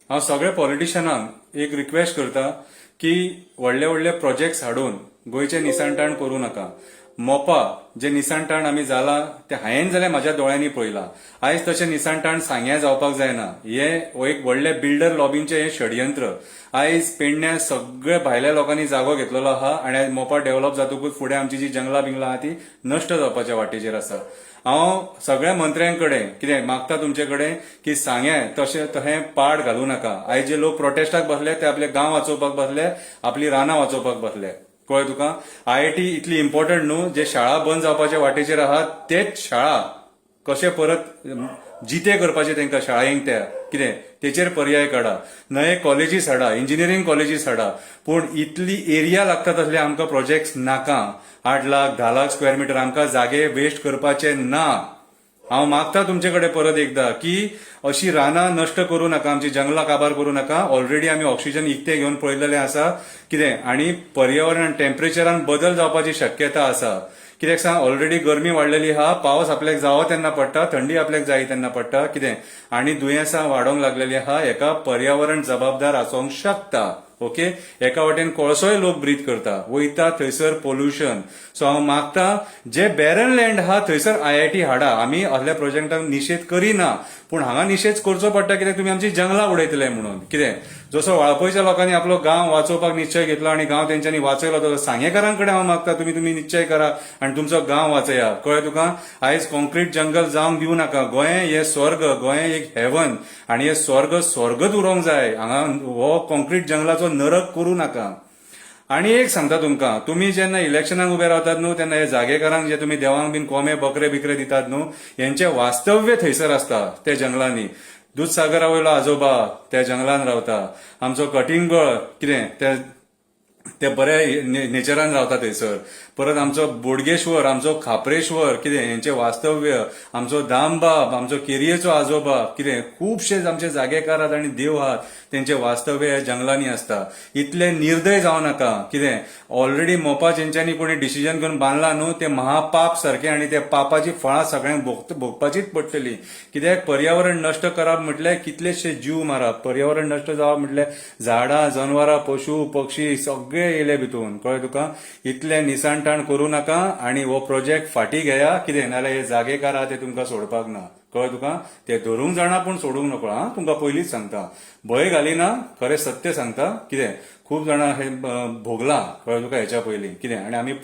हांव सगळ्या पॉलिटिशियनांक एक रिक्वेस्ट करता की व्हडले व्हडले प्रोजेक्ट्स हाडून गोंयचे निसाणटाण करूं नाका. मोपा जे निसाणटाण आमी जाला ते हांवें जाल्यार म्हाज्या दोळ्यांनी पळयला. आयज तशें निसाणटाण सांग्या जावपाक जायना. हो एक व्हडले बिल्डर लॉबींचे हे षडयंत्र. आयज पेडण्या सगळ्या भायल्या लोकांनी जागो घेतलेलो आहा आनी आयज मोपा डेव्हलप जातकूच फुडें आमची जी जंगलां बिंगलां आहा ती नश्ट जावपाच्या वाटेचेर आसा. हांव सगळ्या मंत्र्यांकडेन कितें मागता तुमचे कडेन की सांग्या तशें पाड घालूं नाका. आयज जे लोक प्रोटेस्टाक बसले ते आपले गांव वाचोवपाक बसले, आपली रानां वाचोवपाक बसले. कळ्ळें तुका? IIT इतली इम्पॉर्टंट न्हू. जे शाळा बंद जावपाच्या वाटेचेर आहात तेच शाळा कशे परत जिते करपाचे तांकां शाळेंक त्या कितें तेचेर पर्याय काडा. नये कॉलेजीस हाडा, इंजिनियरींग कॉलेजीस हाडा. पूण इतली एरिया लागता तसले आमकां प्रोजेक्ट्स नाका. 8 लाख 10 लाख स्क्वेअर मीटर आमकां जागे वेस्ट करपाचे ना. हांव मागता तुमचे कडेन परत एकदा की अशी रानां नश्ट करूं नाका, आमची जंगलां काबार करूं नाका. ऑलरेडी आमी ऑक्सिजन इकते घेवन पळयलेले आसा कितें आनी पर्यावरण टेम्परेचरान बदल जावपाची शक्यता आसा. कित्याक सांग, ऑलरेडी गरमी वाडलेली आहा. पावस आपल्याक जावो तेन्ना पडटा, थंडी आपल्याक जाय तेन्ना पडटा कितें आनी दुयेंसां वाडोंक लागलेली आहा. हेका पर्यावरण जबाबदार आसूंक शकता. ओके, एका वाटेन कोळसोय लोक ब्रीथ करता, वयता थंयसर पोल्युशन. सो हांव मागता जे बॅरन लँड आहा थंयसर IIT हाडा. आमी असल्या प्रोजेक्टांक निशेध करिना, पूण हांगा निशेध करचो पडटा कित्याक तुमी आमची जंगलां उडयतले म्हणून. कितें जसो वाळपयच्या लोकांनी आपलो गांव वाचोवपाक निश्चय घेतलो आनी गांव तेंच्यांनी वाचयलो, तसो सांगेकारांकडे हांव मागता तुमी निश्चय करा आनी तुमचो गांव वाचया. कळ्ळें तुका? आयज कॉन्क्रीट जंगल जावंक दिवं नाका. गोंय हे स्वर्ग, गोंय एक हेवन आनी हे स्वर्गच उरोंक जाय. हांगा हो कॉन्क्रीट जंगलाचो नरक करूं नाका. आनी एक सांगता तुमकां, तुमी जेन्ना इलेक्शनाक उबे रावतात न्हू तेन्ना हे जागेकारांक जे तुमी देवांक बीन कोंबे बकरे बिकरे दितात न्हू, हेंचे वास्तव्य थंयसर आसता त्या जंगलांनी. दूधसागरा वयलो आजोबा त्या जंगलान रावता. आमचो कटिंगळ कितें ते बऱ्या नेचरान रावता थंयसर. परत आमचो बोडगेश्वर, आमचो खापरेश्वर कितें हेंचे वास्तव्य, आमचो दामबाब, आमचो केरयेचो आजोबा कितें खुबशे आमचे जागेकार आहात आनी देव आहात तेंचे वास्तव्य ह्या जंगलांनी आसता. इतले निर्दय जावं नाका. कितें ऑलरेडी मोपा जेंच्यांनी कोणी डिसिजन घेवन बांदला न्हू ते महापाप सारखे आनी ते पापाची फळां सगळ्यांक भोगपाचीच पडटली. कित्याक पर्यावरण नश्ट करप म्हटल्यार कितलेशे जीव मारप. पर्यावरण नश्ट जावप म्हटल्यार झाडां जनवरां पशु पक्षी सगळे येयले भितून. कळ्ळें तुका? इतले निसाणटाण करूं नाका आनी हो प्रोजेक्ट फाटीं घेया. कितें नाल्यार हे जागेकार आहा ते तुमकां सोडपाक ना. कळ्ळें तुका? ते धरूंक जाणा पूण सोडूंक नकळो. हां, तुमकां पयलींच सांगता, भंय घालिना, खरें सत्य सांगता. कितें खूब जाणां हे भोगला. कळ्ळें तुका? हेच्या पयलीं कितें आनी आमी